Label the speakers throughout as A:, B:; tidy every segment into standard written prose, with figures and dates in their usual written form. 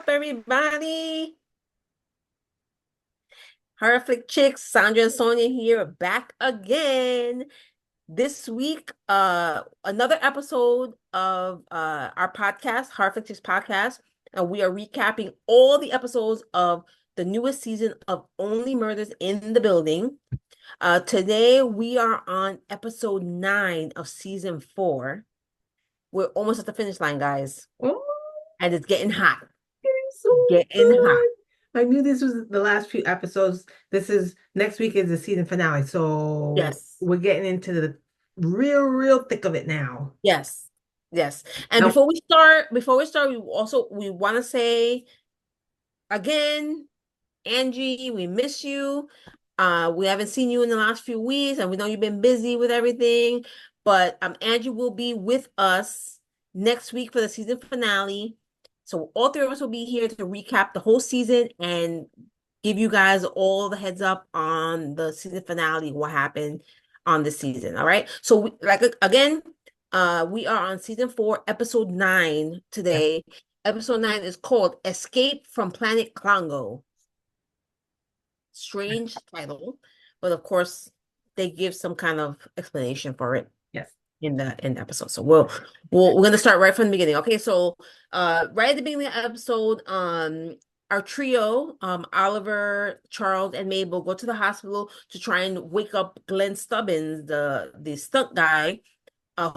A: up, everybody? Horror Flick Chicks, Sandra and Sonia here, back again. This week, another episode of our podcast, Horror Flick Chicks podcast, and we are recapping all the episodes of the newest season of Only Murders in the Building. Today we are on episode 9 of season 4. We're almost at the finish line, guys,
B: Oh,
A: and it's getting hot.
B: it's so
A: Getting hot.
B: good. I knew this was the last few episodes. This is next week is the season finale. So
A: Yes.
B: we're getting into the real thick of it now.
A: Yes. Yes. And
B: Now,
A: before we start, we want to say again, Angie, we miss you. We haven't seen you in the last few weeks, and we know you've been busy with everything. But Angie will be with us next week for the season finale. So all three of us will be here to recap the whole season and give you guys all the heads up on the season finale, what happened on the season. All right. So again, we are on season 4, episode 9
B: yes,
A: today. Episode 9 is called Escape from Planet Klongo. Strange title, but of course they give some kind of explanation for it
B: yes,
A: in the episode. So we're gonna start right from the beginning. Okay, so right at the beginning of the episode, our trio, Oliver, Charles, and Mabel go to the hospital to try and wake up Glenn Stubbins, the stunt guy,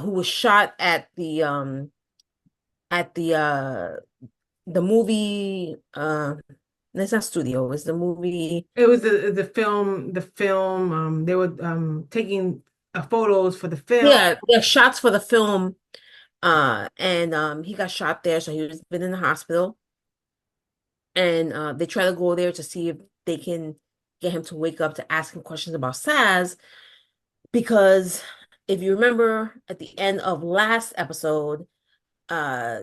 A: who was shot at the movie it's not studio, it's the movie.
B: it was the film. The film. They were taking photos for the film.
A: Yeah, shots for the film. And he got shot there, so he was been in the hospital. And they try to go there to see if they can get him to wake up to ask him questions about Sazz. Because if you remember at the end of last episode, uh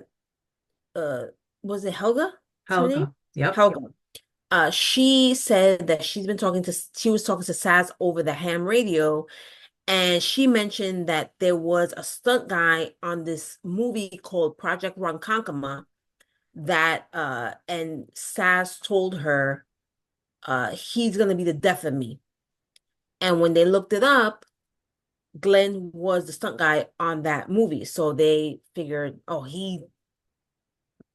A: uh was it Helga? Is her name?
B: Helga. Yep.
A: Helga. She said that she was talking to Sazz over the ham radio. And she mentioned that there was a stunt guy on this movie called Project Ronkonkoma that and Sazz told her he's gonna be the death of me. And when they looked it up, Glenn was the stunt guy on that movie. So they figured, oh,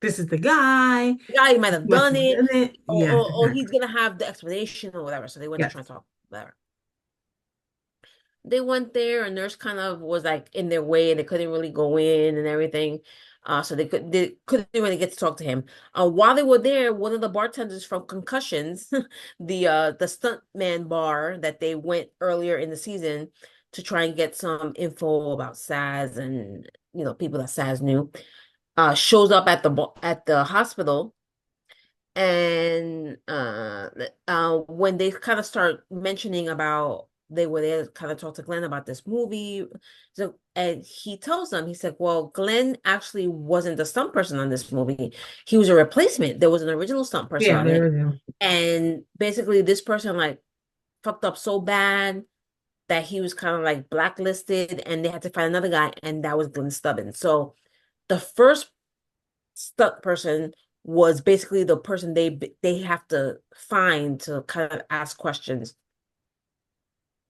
B: This is the
A: guy might have
B: must
A: done
B: have
A: it,
B: done it. Yes,
A: or he's
B: exactly.
A: gonna have the explanation or whatever. So they went to try
B: Yes.
A: and talk, whatever. They went there, a nurse kind of was like in their way and they couldn't really go in and everything. So they couldn't really get to talk to him. While they were there, one of the bartenders from Concussions, the stuntman bar that they went earlier in the season to try and get some info about Sazz and people that Sazz knew, shows up at the hospital. And when they kind of start mentioning about they were there to kind of talk to Glenn about this movie. So, and he tells them, he said, well, Glenn actually wasn't the stunt person on this movie. He was a replacement. There was an original stunt person
B: Yeah,
A: on it.
B: there is.
A: And basically this person like fucked up so bad that he was kind of like blacklisted and they had to find another guy, and that was Glenn Stubbins. So the first stuck person was basically the person they have to find to kind of ask questions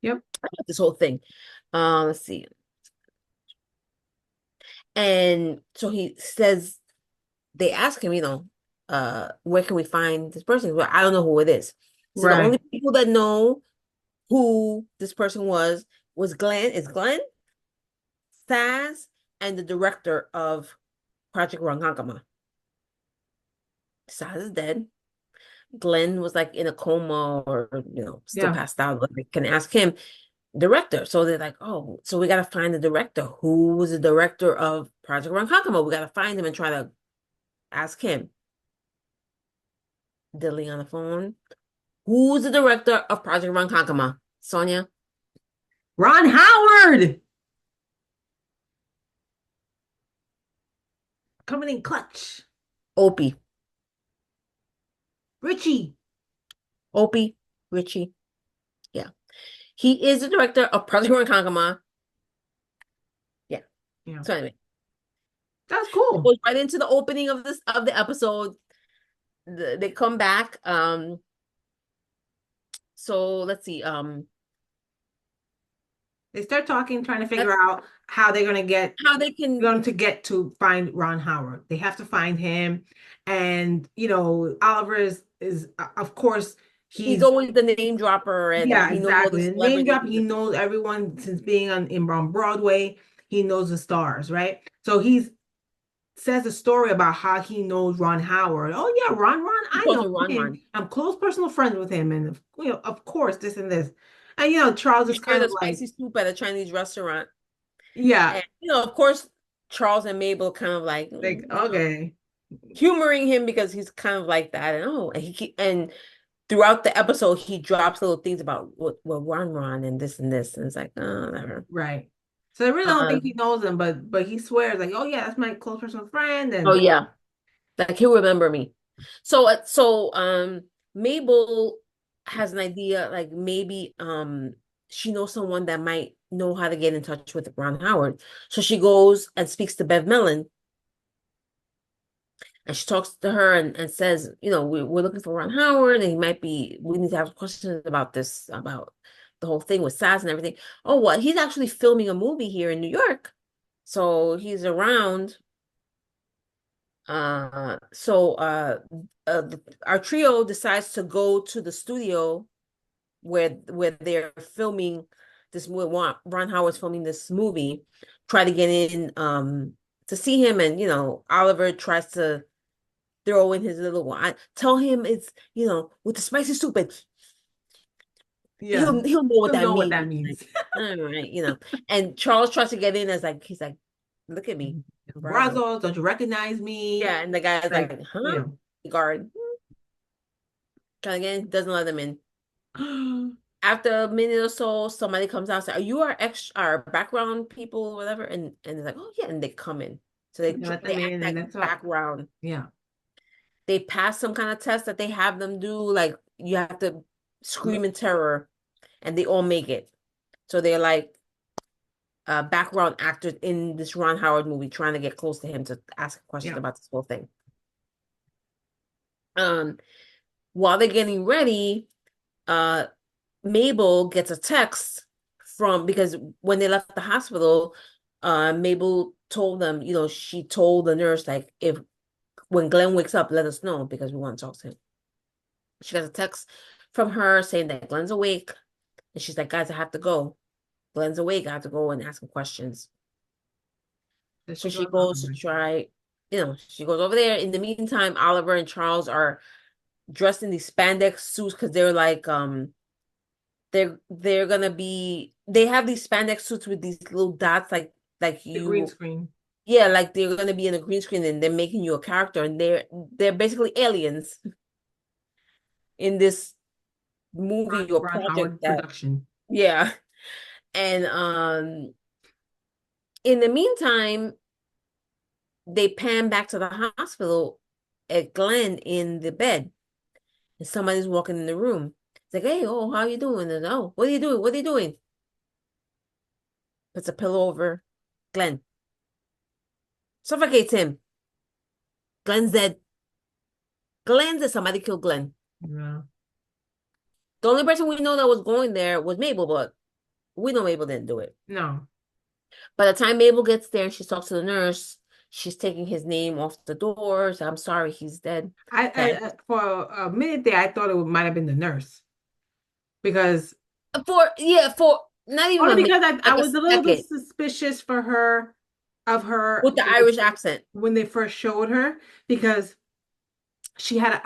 B: Yep.
A: about this whole thing. Let's see. And so he says they ask him, where can we find this person? Well, I don't know who it is. So the
B: Right.
A: only people that know who this person was Glenn, Sazz, and the director of Project Ronkonkoma. Sazz is dead. Glenn was like in a coma or, still
B: Yeah.
A: passed out. But they can ask him, director. So they're like, oh, so we got to find the director. Who was the director of Project Ronkonkoma? We got to find him and try to ask him. Dilly on the phone. Who's the director of Project Ronkonkoma? Sonia?
B: Ron Howard coming in clutch.
A: Opie.
B: Richie.
A: Opie. Richie. Yeah. He is the director of Project Ronkonkoma. Yeah.
B: Yeah.
A: So anyway,
B: That's
A: it
B: cool.
A: goes right into the opening of the episode. they come back. So let's see.
B: They start talking, trying to figure
A: That's
B: out how they're
A: how they can.
B: going to get to find Ron Howard. They have to find him, and Oliver is of course
A: He's
B: he's
A: always the name dropper, and
B: yeah,
A: he knows all the
B: exactly. The name
A: celebrities.
B: drop. He knows everyone since being on Broadway. He knows the stars, right? So he says a story about how he knows Ron Howard. Oh yeah, Ron,
A: He
B: I
A: calls
B: know
A: her Ron
B: him.
A: Ron.
B: I'm close personal friends with him, and of course this and this. And Charles
A: He
B: is kind
A: shared
B: of
A: a
B: like,
A: spicy soup at a Chinese restaurant,
B: yeah,
A: and of course, Charles and Mabel kind of like,
B: like
A: you know,
B: okay,
A: humoring him because he's kind of like that, and and throughout the episode, he drops little things about what Ron and this, and it's like, oh, whatever.
B: right. So I really don't think he
A: Um,
B: knows him, but he swears like, oh yeah, that's my close personal friend,
A: oh
B: and
A: yeah, like he'll remember me. Mabel has an idea, like maybe she knows someone that might know how to get in touch with Ron Howard. So she goes and speaks to Bev Mellon, and she talks to her and says, we're looking for Ron Howard, and we need to have questions about this, about the whole thing with Sazz and everything. Oh, what? He's actually filming a movie here in New York. So he's around. So our trio decides to go to the studio where they're filming this movie. Ron Howard's filming this movie, try to get in to see him, and Oliver tries to throw in his little one. Tell him it's with the spicy soup, and
B: yeah,
A: he'll know what
B: he'll
A: that
B: know what
A: means.
B: that
A: Like,
B: means.
A: all right, and Charles tries to get in as like he's like, look at me, Brazos.
B: Brazos, don't you recognize me?
A: Yeah, and the guy's
B: Like,
A: like, huh? The guard trying again, doesn't let them in.
B: you
A: After a minute or so, somebody comes out and says, are you our background people, whatever? And they're like, oh yeah, and they come in. So
B: let
A: they
B: them
A: act
B: in, and
A: like
B: that's all.
A: background.
B: Yeah,
A: They pass some kind of test that they have them do, like you have to scream in terror, and they all make it. So they're like background actors in this Ron Howard movie, trying to get close to him to ask questions
B: yeah.
A: about this whole thing. Um, while they're getting ready, uh, Mabel gets a text because when they left the hospital, Mabel told them, she told the nurse, like, if when Glenn wakes up, let us know because we want to talk to him. She got a text from her saying that Glenn's awake, and she's like, guys, I have to go. Glenn's awake. I have to go and ask him questions.
B: So
A: So
B: she
A: she
B: goes
A: goes to
B: on.
A: try, she goes over there. In the meantime, Oliver and Charles are dressed in these spandex suits because they're like, they're gonna be they have these spandex suits with these little dots like
B: The green
A: you
B: screen.
A: yeah, like they're gonna be in a green screen, and they're making you a character, and they're basically aliens in this movie or
B: Ron
A: project
B: Howard
A: that
B: production.
A: yeah. And in the meantime, they pan back to the hospital at Glenn in the bed, and somebody's walking in the room. It's like, hey, oh, how you doing? And oh, what are you doing? What are you doing? Puts a pillow over Glenn, suffocates him. Glenn's dead. Glenn's dead. Somebody killed Glenn.
B: Yeah.
A: The only person we know that was going there was Mabel, but we know Mabel didn't do it.
B: No.
A: By the time Mabel gets there and she talks to the nurse, she's taking his name off the door. So I'm sorry, he's dead. That
B: For a minute there, I thought it might have been the nurse because
A: for not even
B: only
A: a minute,
B: because I
A: like a
B: was a little bit
A: second
B: suspicious for her of her
A: with the Irish accent.
B: when they first showed her because she had an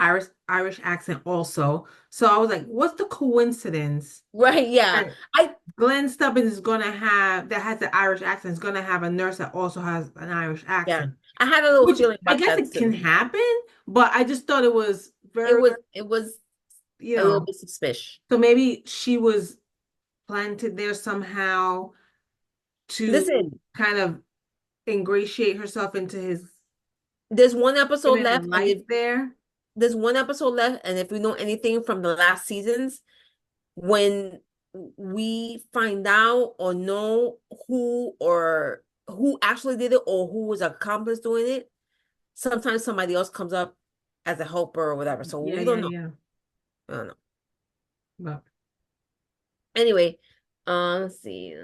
B: Irish accent also. So I was like, what's the coincidence
A: Right, yeah.
B: that
A: I
B: Glenn Stubbins is gonna have that has the Irish accent is gonna have a nurse that also has an Irish
A: yeah.
B: accent?
A: I had a little
B: Which
A: feeling
B: I
A: about
B: guess
A: that
B: it can
A: too.
B: happen, but I just thought it was
A: It
B: very,
A: was
B: you
A: a little
B: know,
A: bit suspicious.
B: so maybe she was planted there somehow to
A: Listen,
B: kind of ingratiate herself into his
A: there's one episode
B: image
A: left,
B: and
A: and
B: life
A: if
B: there.
A: there's one episode left, and if we know anything from the last seasons, when we find out or know who actually did it or who was accomplice doing it, sometimes somebody else comes up as a helper or whatever. So
B: Yeah,
A: we
B: yeah,
A: don't know.
B: yeah.
A: I don't know.
B: But
A: Anyway, let's see.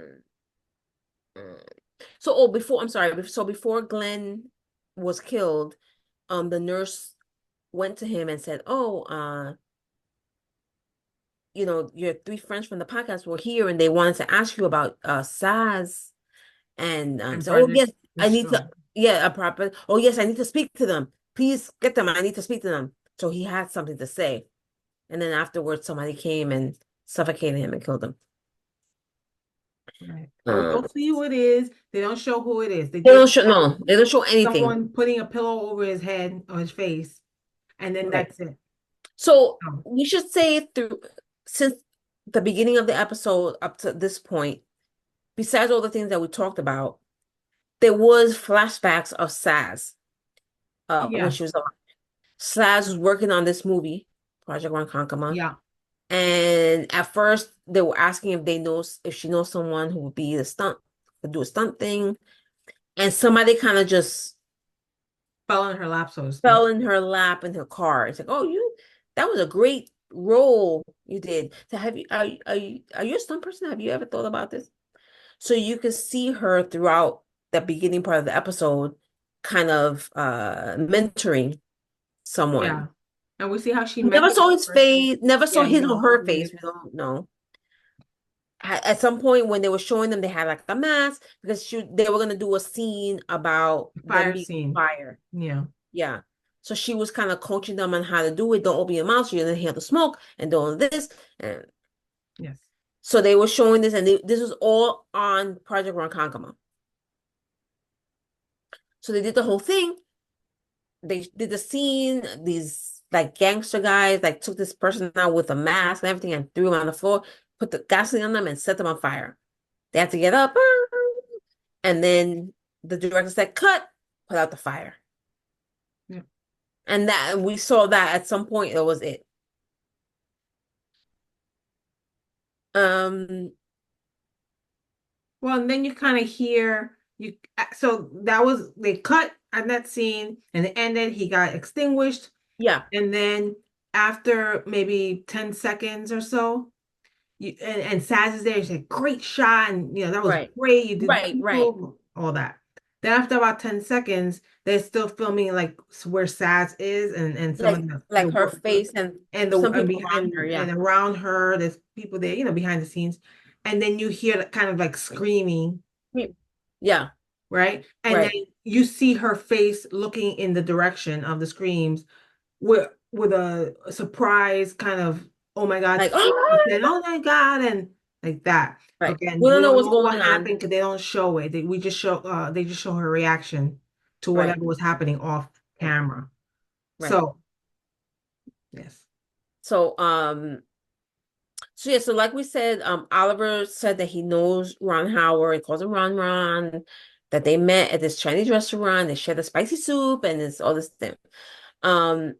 A: Um, so oh, before I'm sorry. So before Glenn was killed, the nurse went to him and said, "Oh, your three friends from the podcast were here and they wanted to ask you about Sazz." And
B: and
A: so, oh
B: Project
A: yes, I need to,
B: Destroy.
A: yeah, a proper. Oh yes, I need to speak to them. Please get them. I need to speak to them. So he had something to say, and then afterwards, somebody came and suffocated him and killed him.
B: Right. So we
A: Um,
B: don't see who it is. They don't show who it is. They
A: they
B: just
A: don't show
B: have
A: no, they don't show anything.
B: someone putting a pillow over his head or his face, and then
A: Right.
B: that's it.
A: So
B: Oh,
A: we should say through since the beginning of the episode up to this point, besides all the things that we talked about, there was flashbacks of Saz when she
B: yes.
A: was alive. Saz was working on this movie, Project Ronkonkoma.
B: Yeah.
A: And at first, they were asking if she knows someone who would be the stunt, could do a stunt thing. And somebody kind of just
B: Fell in her lap, so to speak.
A: fell in her lap in her car. It's like, oh, that was a great role you did. So have you, are you a stunt person? Have you ever thought about this? So you can see her throughout the beginning part of the episode, kind of mentoring someone.
B: Yeah. And we see how she
A: Never
B: mentored
A: saw
B: this
A: his
B: person.
A: face, never saw
B: Yeah,
A: his or
B: no,
A: her
B: we
A: face. We don't know. At some point when they were showing them, they had like a mask because they were gonna do a scene about them
B: fire
A: being
B: scene.
A: fire.
B: Yeah.
A: Yeah. So she was kind of coaching them on how to do it. Don't open your mouth so you didn't hear the smoke and doing this. And
B: Yes.
A: so they were showing this, and this was all on Project Ronkonkoma. So they did the whole thing. They did the scene. These like gangster guys like took this person out with a mask and everything and threw him on the floor, put the gasoline on them, and set them on fire. They had to get up, and then the director said, "Cut, put out the fire."
B: Yeah.
A: And that we saw that at some point that was it. Um,
B: Well, and then you kind of hear you. So that was they cut on that scene, and it ended. He got extinguished,
A: yeah,
B: and then after maybe 10 seconds or so, and Saz is there. He said, "Great shot," and that was
A: right,
B: great. You did
A: right.
B: beautiful, all that. Then after about 10 seconds, they're still filming like where Saz is, and some of the
A: Like her
B: work
A: face and
B: and the
A: some
B: and
A: people around
B: behind
A: her, yeah.
B: and around her, there's people there, behind the scenes, and then you hear kind of like screaming,
A: Yeah,
B: right? And then
A: right.
B: you see her face looking in the direction of the screams with a surprise kind of, oh my God,
A: Like,
B: face,
A: oh,
B: and oh my God, and like that.
A: right.
B: Again,
A: We
B: we
A: don't know
B: don't
A: what's
B: know what
A: going on.
B: happened because they don't show it. They just show her reaction to
A: Right,
B: whatever was happening off
A: right,
B: camera.
A: right.
B: So yes.
A: So, so yeah, so like we said, Oliver said that he knows Ron Howard. He calls him Ron, that they met at this Chinese restaurant. They shared the spicy soup and it's all this thing. Um,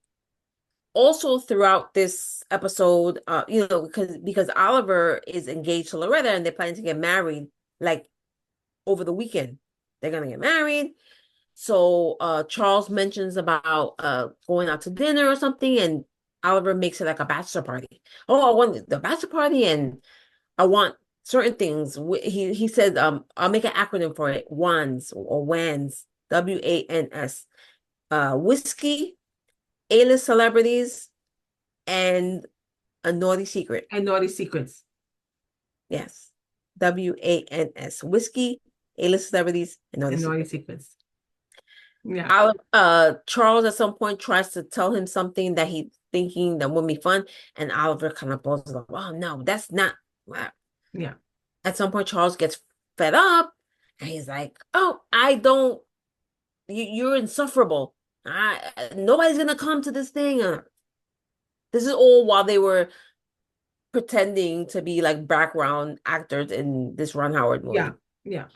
A: Also throughout this episode, because Oliver is engaged to Loretta and they're planning to get married like over the weekend. They're gonna get married. So Charles mentions about going out to dinner or something, and Oliver makes it like a bachelor party. Oh, I want the bachelor party, and I want certain things. He said, I'll make an acronym for it, WANS or WANS, WANS. Whiskey, A-list celebrities, and a naughty secret.
B: And Naughty Secrets
A: Yes. WANS. Whiskey, A-list celebrities, and naughty
B: and Naughty
A: secret.
B: Secrets. Yeah.
A: Charles at some point tries to tell him something that he's thinking that would be fun, and Oliver kind of blows it up. Oh no, that's not. Wow.
B: Yeah.
A: At some point, Charles gets fed up, and he's like, "Oh, I don't. You're insufferable. Nobody's gonna come to this thing." This is all while they were pretending to be like background actors in this Ron Howard
B: Yeah.
A: movie.
B: Yeah.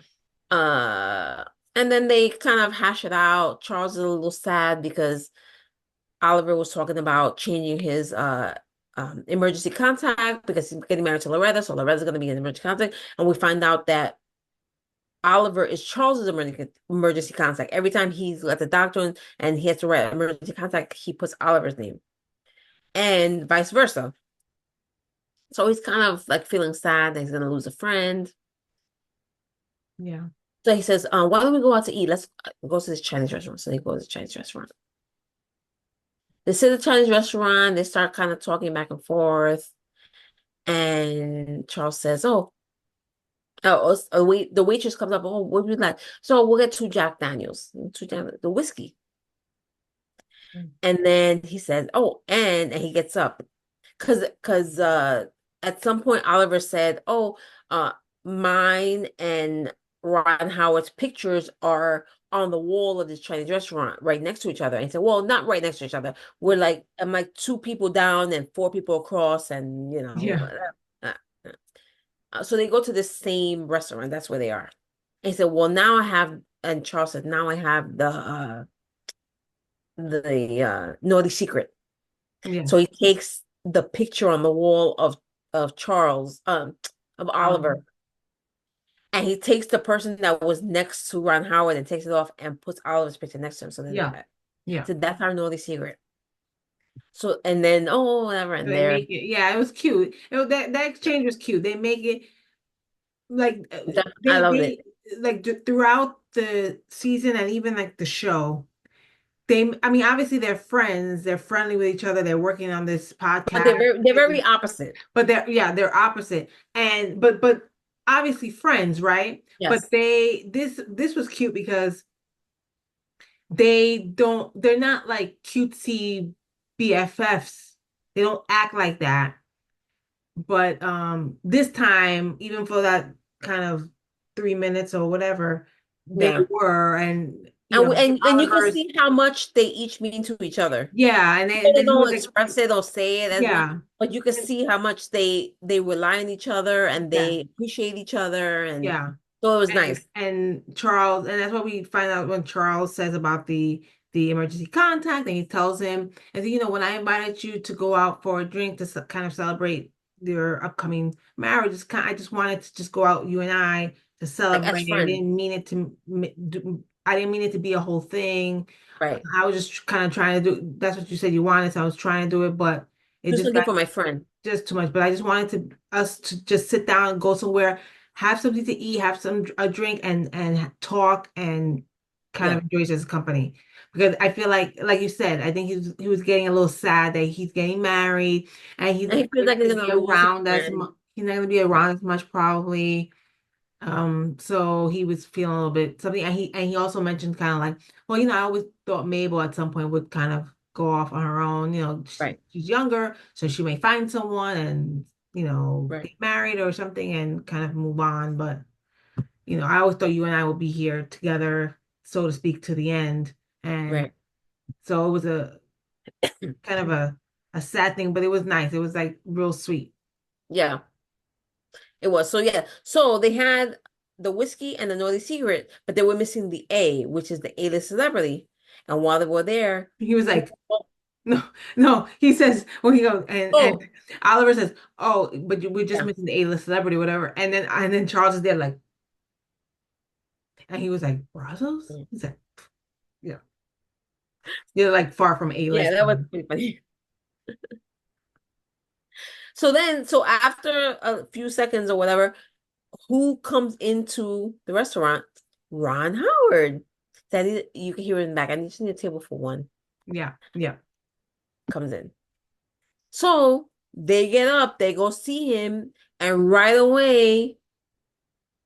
A: Uh, and then they kind of hash it out. Charles is a little sad because Oliver was talking about changing his emergency contact because he's getting married to Loretta, so Loretta's going to be an emergency contact. And we find out that Oliver is Charles's emergency contact. Every time he's at the doctor and he has to write emergency contact, he puts Oliver's name, and vice versa. So he's kind of like feeling sad that he's gonna lose a friend.
B: Yeah.
A: So he says, why don't we go out to eat? Let's go to this Chinese restaurant." So they go to the Chinese restaurant. They sit at the Chinese restaurant. They start kind of talking back and forth. And Charles says, the waitress comes up. "Oh, what would you like?" "So we'll get two Jack Daniels, the whiskey."
B: Mm.
A: And then he says, "Oh, and he gets up. Because at some point Oliver said, "Oh, mine and Ron Howard's pictures are on the wall of this Chinese restaurant right next to each other." And he said, "Well, not right next to each other. I'm like two people down and four people across, and
B: Yeah.
A: uh, so they go to the same restaurant. That's where they are." And he said, "Well, now I have," and Charles said, "Now I have the naughty secret."
B: Yeah.
A: So he takes the picture on the wall of Charles, of Oliver,
B: Um,
A: and he takes the person that was next to Ron Howard and takes it off and puts Oliver's picture next to him. So then,
B: yeah. Yeah.
A: so that's our naughty secret. So and then whatever,
B: So
A: and
B: they
A: there,
B: make it, yeah, it was cute. That exchange was cute. They make it like
A: I
B: they
A: loved it.
B: they like throughout the season and even like the show. I mean, obviously they're friends. They're friendly with each other. They're working on this
A: But
B: podcast,
A: they're very opposite.
B: but they're opposite. And but obviously friends, right? But
A: Yes.
B: this was cute because they're not like cutesy BFFs. They don't act like that. But this time, even for that kind of 3 minutes or whatever, they
A: Yeah.
B: were, and
A: And you can
B: Oliver's,
A: see how much they each mean to each other.
B: yeah, and
A: They
B: then he
A: don't
B: was like,
A: express it or say it as much,
B: yeah,
A: but you can
B: and,
A: see how much they rely on each other and
B: yeah,
A: they appreciate each other, and
B: yeah.
A: so it was
B: And
A: nice.
B: Charles, and that's what we find out when Charles says about the emergency contact, and he tells him, and when I invited you to go out for a drink to kind of celebrate your upcoming marriage, I just wanted to just go out, you and I, to
A: Like as
B: celebrate. I
A: friends,
B: didn't mean it I didn't mean it to be a whole thing.
A: right?
B: I was just kind of trying to do. That's what you said you wanted, so I was trying to do it, but it
A: Do
B: just
A: something
B: got
A: for my friend.
B: just too much. But I just wanted us to just sit down and go somewhere, have something to eat, have a drink, and talk and kind
A: Yeah,
B: of enjoy each other's company. Because I feel like you said, I think he was getting a little sad that he's getting married and he's
A: and
B: not
A: he feels like he's
B: going to be
A: gonna lose his
B: around as much.
A: friend.
B: He's not going to be around as much probably. So he was feeling a little bit something, and he also mentioned kind of like, well, I always thought Mabel at some point would kind of go off on her own.
A: Right,
B: She's younger, so she may find someone and
A: right,
B: get married or something and kind of move on. But I always thought you and I would be here together, so to speak, to the end. And
A: right.
B: so it was a kind of a sad thing, but it was nice. It was like real sweet.
A: Yeah, it was. So yeah, so they had the whiskey and the naughty secret, but they were missing the A, which is the A-list celebrity. And while they were there,
B: He was
A: who,
B: like, no, no. He says when he goes and
A: oh,
B: Oliver says, "Oh, but we're just
A: yeah,
B: missing the A-list celebrity, whatever." And then Charles is there like, and he was like, "Brazos?"
A: yeah,
B: He said, "Yeah, you're like far from
A: yeah,
B: A-list."
A: that was pretty funny. So after a few seconds or whatever, who comes into the restaurant? Ron Howard. That you can hear it in the back. I need to need a table for one.
B: Yeah, yeah,
A: Comes in. So they get up, they go see him, and right away,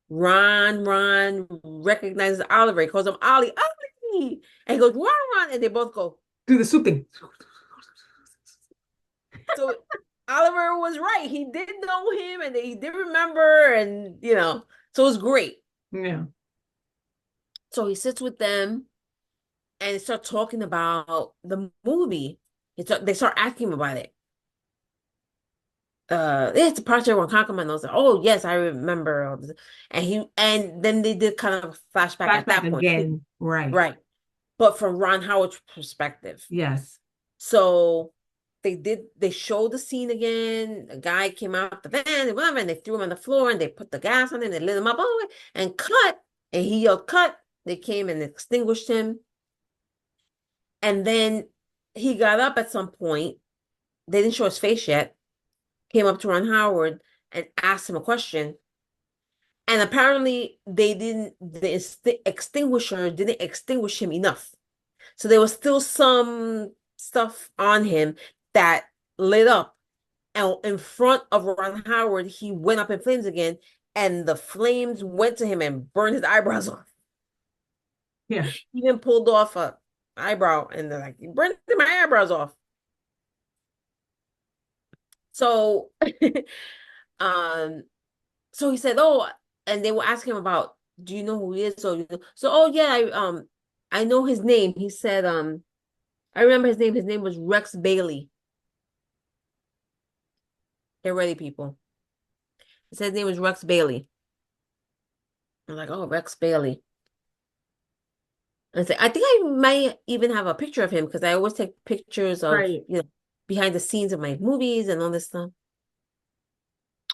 A: Ron recognizes Oliver. He calls him Ollie, Ollie, and he goes, Ron, and they both go.
B: do the soup thing.
A: So Oliver was right. He did know him, and he did remember, and so it was great.
B: Yeah,
A: So he sits with them and they start talking about the movie. They start asking him about it. It's a project on Conquer. And I was like, oh yes, I remember all this. And then they did kind of flashback at
B: flashback
A: that point too.
B: again. Right.
A: Right. But from Ron Howard's perspective.
B: Yes.
A: So they showed the scene again. The guy came out the van and whatever, and they threw him on the floor and they put the gas on him, they lit him up, and cut. And he yelled, cut. They came and extinguished him. And then he got up at some point. They didn't show his face yet. Came up to Ron Howard and asked him a question. And apparently the extinguisher didn't extinguish him enough. So there was still some stuff on him that lit up. And in front of Ron Howard, he went up in flames again. And the flames went to him and burned his eyebrows off.
B: Yeah.
A: He even pulled off a eyebrow and they're like, you burned my eyebrows off. So um so he said, oh, and they were asking him about, do you know who he is? So oh yeah, I know his name. He said, I remember his name. His name was Rex Bailey. Get ready, people. He said his name was Rex Bailey. I'm like, oh, Rex Bailey. And I said, I think I might even have a picture of him because I always take pictures of,
B: Right.
A: behind the scenes of my movies and all this stuff.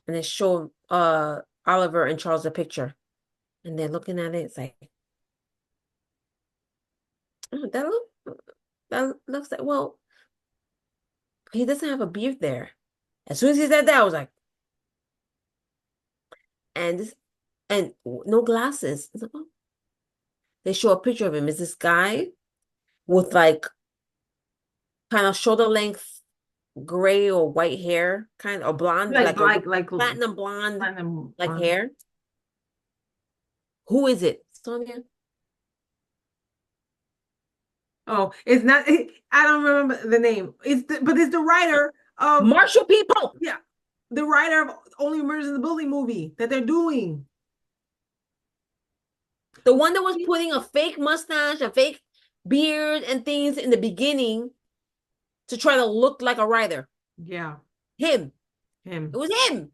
A: And they show Oliver and Charles the picture. And they're looking at it. It's like, oh, that looks like, well, he doesn't have a beard there. As soon as he said that, I was like, and this, and no glasses. Like, oh. They show a picture of him. Is this guy with like kind of shoulder length gray or white hair, kind of blonde,
B: Like
A: like a
B: like
A: platinum blonde,
B: platinum
A: like hair? Who is it, Sonia?
B: Oh, it's not. I don't remember the name. But it's the writer of,
A: Marshall People,
B: yeah, the writer of Only Murders in the Building movie that they're doing.
A: the one that was putting a fake mustache, a fake beard, and things in the beginning to try to look like a writer.
B: Yeah,
A: Him. It
B: him.
A: was him.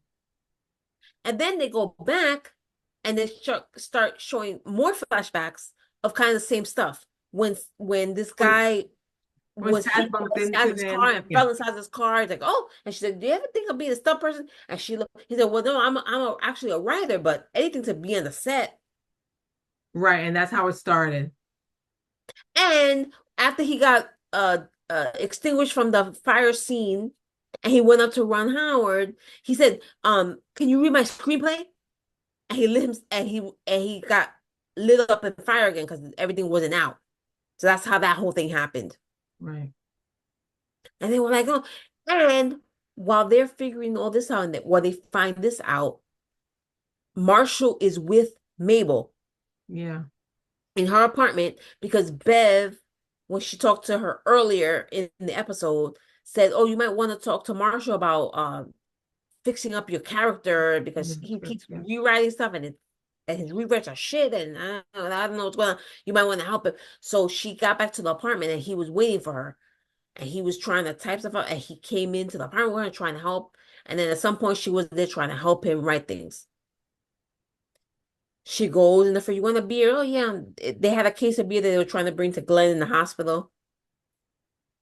A: And then they go back and they start showing more flashbacks of kind of the same stuff. When this
B: When
A: guy
B: when
A: was
B: Sazz
A: hit
B: bumped
A: by
B: into
A: Sazz's car
B: them.
A: and
B: Yeah,
A: fell inside his car. It's like, oh, and she said, do you ever think of being a stunt person? And she looked, he said, well, no, actually a writer, but anything to be on the set.
B: right. And that's how it started.
A: And after he got extinguished from the fire scene and he went up to Ron Howard, he said, can you read my screenplay? And he lit him and he got lit up in fire again because everything wasn't out. So that's how that whole thing happened.
B: Right.
A: And they were like, oh, and while they're figuring all this out, and while they find this out, Marshall is with Mabel
B: Yeah.
A: in her apartment because Bev, when she talked to her earlier in the episode, said, "Oh, you might want to talk to Marshall about fixing up your character because
B: Mhm.
A: he
B: Script,
A: keeps
B: yeah.
A: rewriting stuff and his rewrites are shit and I don't know what's going on. You might want to help him." So she got back to the apartment and he was waiting for her and he was trying to type stuff out and he came into the apartment with her trying to help. And then at some point she was there trying to help him write things. She goes in the fridge, you want a beer? Oh yeah. They had a case of beer that they were trying to bring to Glenn in the hospital.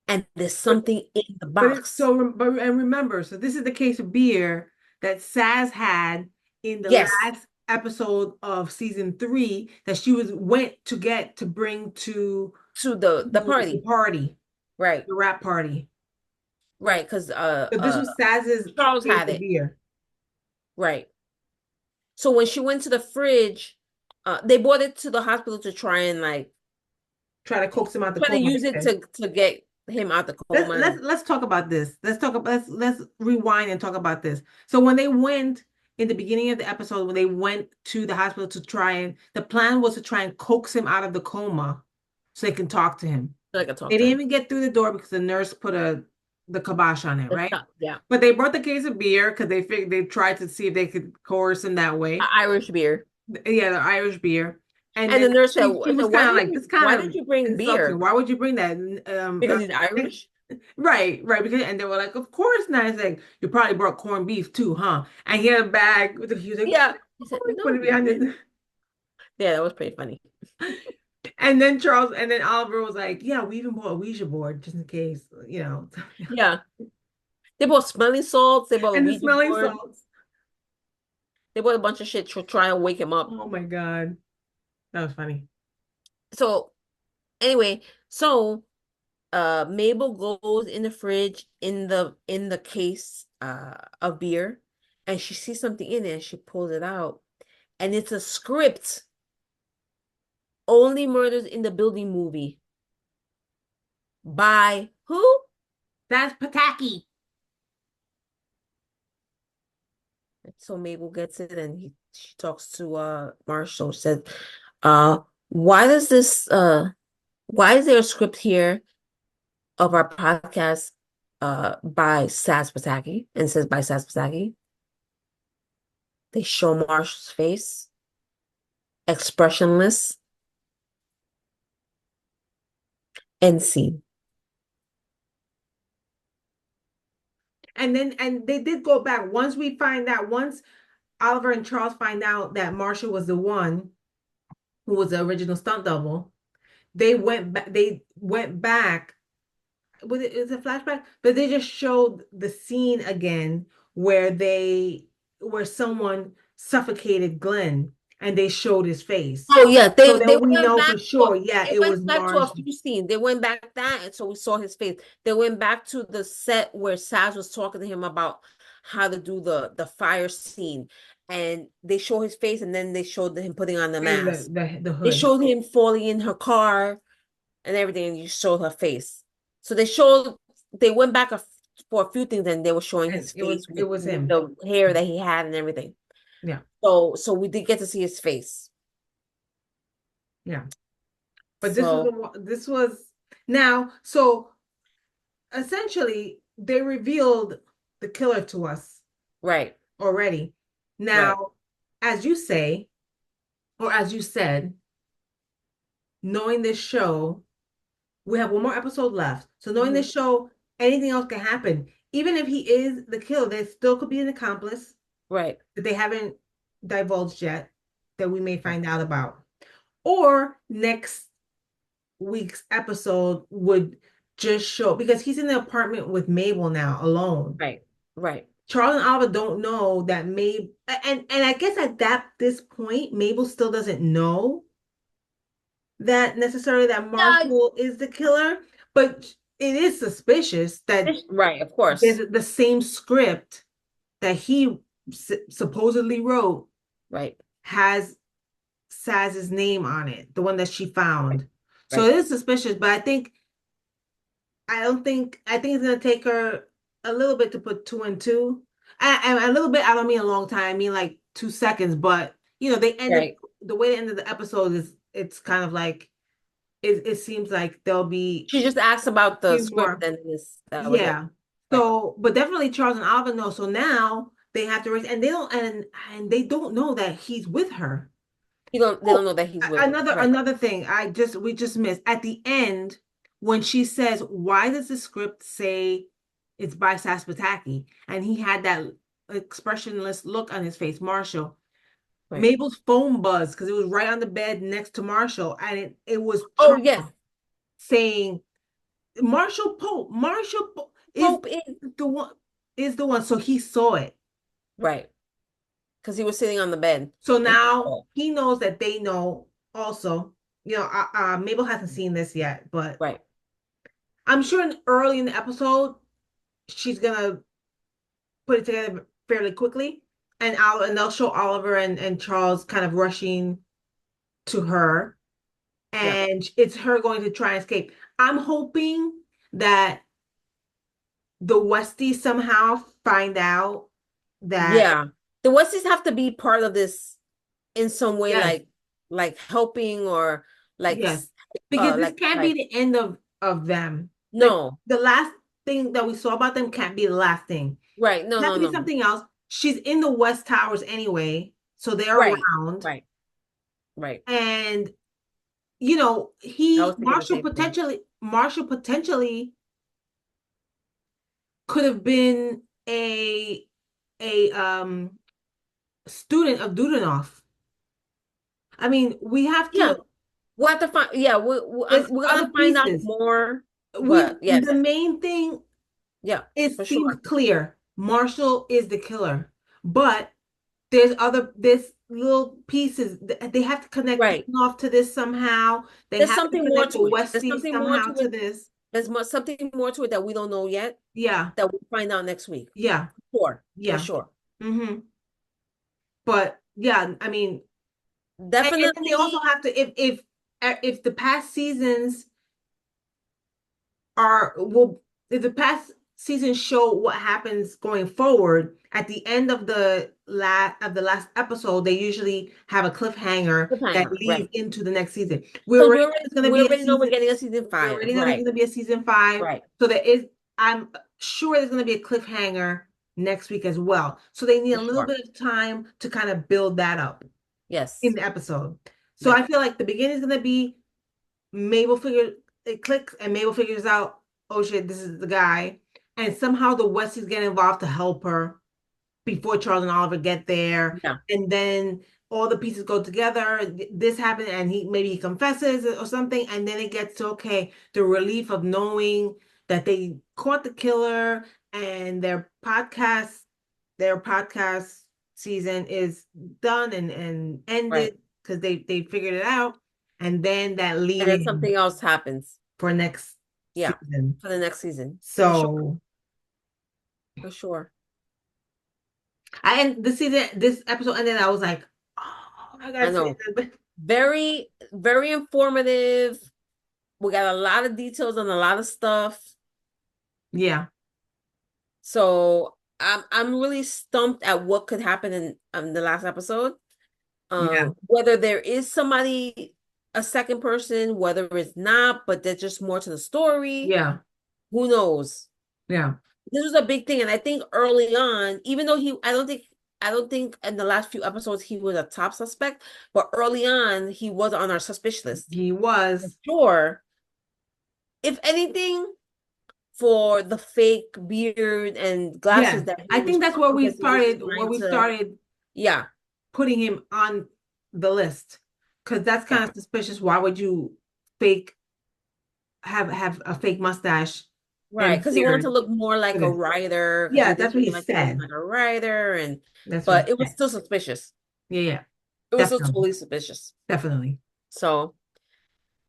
A: And there's
B: But
A: something in the
B: but it's
A: box.
B: so but and remember, so this is the case of beer that Saz had in the
A: Yes,
B: last episode of season 3 that she went to get to bring
A: to the
B: the
A: party.
B: party,
A: Right.
B: the rap party.
A: Right. Because
B: So this was Saz's
A: Charles
B: case
A: had
B: of
A: it.
B: beer.
A: Right. So when she went to the fridge, they brought it to the hospital to try and like
B: Try to coax him out the
A: try to
B: coma.
A: use it
B: Okay.
A: to get him out the
B: Let's
A: coma.
B: let's
A: And
B: let's talk about this. Let's rewind and talk about this. So when they went in the beginning of the episode, when they went to the hospital to try and the plan was to try and coax him out of the coma so they can talk to him.
A: so I could
B: They
A: talk to
B: didn't
A: him.
B: even get through the door because the nurse put the kibosh on it, right?
A: Yeah.
B: But they brought the case of beer because they figured they tried to see if they could coerce him that way.
A: Irish beer.
B: Yeah, the Irish beer. And
A: And
B: then
A: the nurse said,
B: she was
A: why
B: kind of
A: did
B: like, this
A: why
B: kind
A: did
B: of
A: you bring
B: insulting.
A: beer?
B: Why would you bring that?
A: Because he's Irish?
B: Right, right. Because and they were like, of course not. It's like, you probably brought corned beef too, huh? And he had a bag with he was like,
A: Yeah. He said,
B: put
A: no,
B: it
A: he
B: behind
A: didn't.
B: it.
A: Yeah, that was pretty funny.
B: And then Oliver was like, yeah, we even bought a Ouija board just in case, you know.
A: Yeah. They bought smelling salts, they bought a
B: And the
A: Ouija
B: smelling
A: board,
B: salts.
A: they bought a bunch of shit to try and wake him up.
B: Oh my God. That was funny.
A: So anyway, so Mabel goes in the fridge in the case of beer, and she sees something in it and she pulls it out, and it's a script. Only Murders in the Building movie by who?
B: That's Pataki.
A: So Mabel gets it and she talks to Marshall. She said, uh, why does this why is there a script here of our podcast by Sazz Pataki and it says by Sazz Pataki? They show Marshall's face, expressionless, end scene.
B: And they did go back once Oliver and Charles find out that Marshall was the one who was the original stunt double. They went back. Was it a flashback? But they just showed the scene again where where someone suffocated Glenn and they showed his face.
A: Oh yeah,
B: So
A: they
B: then we
A: went
B: know
A: back
B: for
A: to
B: sure, yeah,
A: they
B: it was
A: went back to a
B: Marshall.
A: few scenes. They went back that, and so we saw his face. They went back to the set where Saz was talking to him about how to do the fire scene, and they show his face, and then they showed him putting on the
B: And
A: mask.
B: the
A: They
B: hood.
A: showed him falling in her car and everything, and you showed her face. So they went back for a few things, and they were showing
B: And
A: his
B: it
A: face
B: was
A: with
B: him.
A: the hair that he had and everything.
B: Yeah.
A: So we did get to see his face.
B: Yeah. But
A: So
B: this was now, so essentially they revealed the killer to us
A: right,
B: already.
A: right.
B: Now, as you say, or as you said, knowing this show, we have one more episode left. So knowing
A: Mhm.
B: this show, anything else can happen. Even if he is the killer, there still could be an accomplice
A: Right.
B: that they haven't divulged yet that we may find out about. Or next week's episode would just show because he's in the apartment with Mabel now alone.
A: Right. Right.
B: Charles and Alva don't know that Mabel, and I guess at this point, Mabel still doesn't know that necessarily that
A: Yeah,
B: Marshall is the killer, but it is suspicious that
A: right, of course.
B: there's the same script that he supposedly wrote
A: Right.
B: has Sazz's name on it, the one that she
A: Right.
B: found. So
A: Right.
B: it is suspicious, but I don't think I think it's gonna take her a little bit to put two and two. And a little bit, I don't mean a long time, I mean like 2 seconds, but they end up
A: Right.
B: the way the end of the episode is it's kind of like it seems like there'll be
A: She just asked about
B: a
A: the
B: few
A: script
B: more.
A: and that was it.
B: Yeah.
A: Right.
B: So, but definitely Charles and Alvin know. So now they have to raise, and they don't know that he's with her.
A: They don't
B: Oh,
A: know that he's with her. Right.
B: another thing we just missed at the end when she says, "Why does the script say it's by Saspataki?" And he had that expressionless look on his face, Marshall.
A: Right.
B: Mabel's phone buzzed because it was right on the bed next to Marshall, and it was
A: Oh yes.
B: Charles saying, Marshall Pope
A: Hope is
B: the one is the one." So he saw it.
A: right. Because he was sitting on the bed
B: So
A: and he
B: now
A: saw it.
B: he knows that they know also. Mabel hasn't seen this yet, but
A: Right.
B: I'm sure early in the episode she's gonna put it together fairly quickly, and they'll show Oliver and Charles kind of rushing to her,
A: Yeah.
B: and it's her going to try and escape. I'm hoping that the Westies somehow find out that
A: Yeah. The Westies have to be part of this in some way,
B: yes,
A: like helping or like
B: yes, because this can't be
A: like
B: the end of them. Like
A: no.
B: the last thing that we saw about them can't be the last thing.
A: Right. No,
B: It has
A: no,
B: to be
A: no.
B: something else. She's in the West Towers anyway, so they're
A: Right.
B: around.
A: Right. Right.
B: And
A: I was thinking the same thing.
B: Marshall potentially could have been a student of Dudanoff. I mean, we have
A: Yeah.
B: to.
A: We'll have to find, yeah,
B: There's
A: we're gonna
B: other
A: find out
B: pieces.
A: more,
B: We
A: but
B: The
A: yes,
B: main thing,
A: yeah,
B: it
A: for
B: seems
A: sure.
B: clear. Marshall is the killer, but there's other this little pieces. They have to connect
A: Right.
B: Enoch to this somehow. They
A: There's
B: have to
A: something more
B: connect the
A: to it. There's
B: Westies
A: something more
B: somehow
A: to
B: to
A: it.
B: this.
A: Something more to it that we don't know yet
B: Yeah,
A: that we'll find out next week.
B: yeah,
A: Sure, for
B: yeah.
A: sure.
B: Hmm. But yeah, I mean, and then they also
A: Definitely.
B: have to if the past seasons are will if the past seasons show what happens going forward at the end of the last episode, they usually have a cliffhanger that
A: Cliffhanger,
B: leads
A: right.
B: into the next season.
A: Because we already
B: There's going to
A: we
B: be a
A: already know we're
B: season.
A: getting a season
B: We
A: five.
B: already know there's
A: Right,
B: going to be a season 5.
A: right.
B: So there is. I'm sure there's going to be a cliffhanger next week as well. So they need
A: For
B: a little
A: sure.
B: bit of time to kind of build that up in
A: Yes.
B: the episode. So
A: Yep.
B: I feel like the beginning is going to be Mabel figures it clicks and Mabel figures out, oh shit, this is the guy. And somehow the Westies get involved to help her before Charles and Oliver get there.
A: Yeah.
B: And then all the pieces go together. This happened and he confesses or something. And then it gets to okay, the relief of knowing that they caught the killer and their podcast season is done and
A: Right.
B: ended because they figured it out. And then that
A: And
B: lead
A: then
B: in
A: something else happens.
B: for next
A: Yeah.
B: season.
A: For the next season. For sure.
B: So
A: For sure.
B: I end this episode ended. I was like, oh my
A: I
B: God,
A: know. Very, very informative. We got a lot of details on a lot of stuff.
B: yeah,
A: So I'm really stumped at what could happen in the last episode.
B: yeah,
A: Whether there is somebody, a second person, whether it's not, but there's just more to the story.
B: yeah,
A: Who knows?
B: yeah,
A: This was a big thing, and I think early on, even though I don't think in the last few episodes he was a top suspect, but early on he was on our suspicious list.
B: he
A: For
B: was.
A: sure. If anything, for the fake beard and glasses
B: Yeah,
A: that he
B: I
A: was
B: think that's
A: trying, because he was
B: where
A: trying
B: we
A: to,
B: started
A: yeah,
B: putting him on the list because that's
A: yeah,
B: kind of suspicious. Why would you fake have a fake mustache
A: right,
B: and
A: because he wanted to
B: beard
A: look more
B: for
A: like a
B: this?
A: writer, because
B: Yeah,
A: he did
B: that's what
A: seem
B: he
A: like he was
B: said.
A: like a writer, and
B: That's what he
A: but it was
B: said.
A: still suspicious.
B: Yeah, yeah,
A: It was still
B: definitely,
A: totally suspicious.
B: definitely.
A: So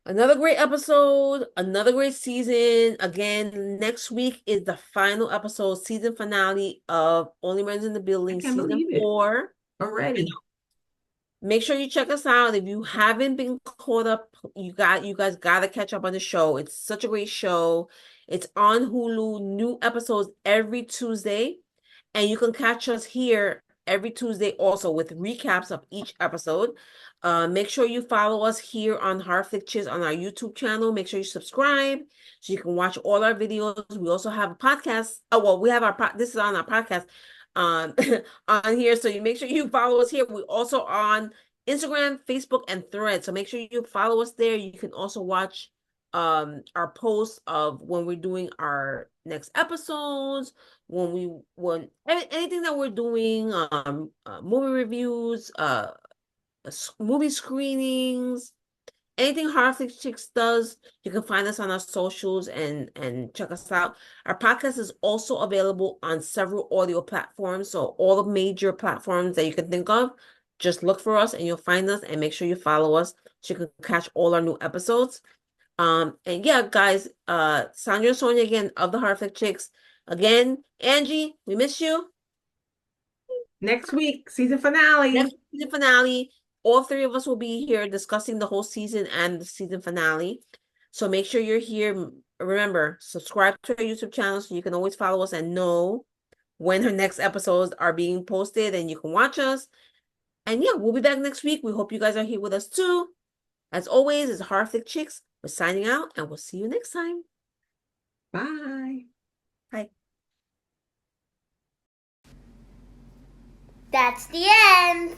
A: another great episode, another great season. Again, next week is the final episode, season finale of Only Murders in the
B: I
A: Building,
B: can't
A: season
B: believe it
A: 4.
B: already.
A: Make sure you check us out. If you haven't been caught up, you guys gotta catch up on the show. It's such a great show. It's on Hulu, new episodes every Tuesday. And you can catch us here every Tuesday also with recaps of each episode. Make sure you follow us here on Horrific Chicks on our YouTube channel. Make sure you subscribe so you can watch all our videos. We also have a podcast. Oh, well, we have this is on our podcast um on here. So you make sure you follow us here. We also on Instagram, Facebook, and Thread. So make sure you follow us there. You can also watch our posts of when we're doing our next episodes, when anything that we're doing, movie reviews, movie screenings, anything Horrorflix Chicks does, you can find us on our socials and check us out. Our podcast is also available on several audio platforms, so all the major platforms that you can think of. Just look for us and you'll find us, and make sure you follow us so you can catch all our new episodes. And yeah, guys, Sandra and Sonia again of the Horrific Chicks. Again, Angie, we miss you.
B: Next week, season finale.
A: Next season finale. All three of us will be here discussing the whole season and the season finale. So make sure you're here. Remember, subscribe to our YouTube channel so you can always follow us and know when our next episodes are being posted and you can watch us. And yeah, we'll be back next week. We hope you guys are here with us too. As always, it's Horrific Chicks. We're signing out and we'll see you next time.
B: Bye.
A: Bye.
C: That's the end.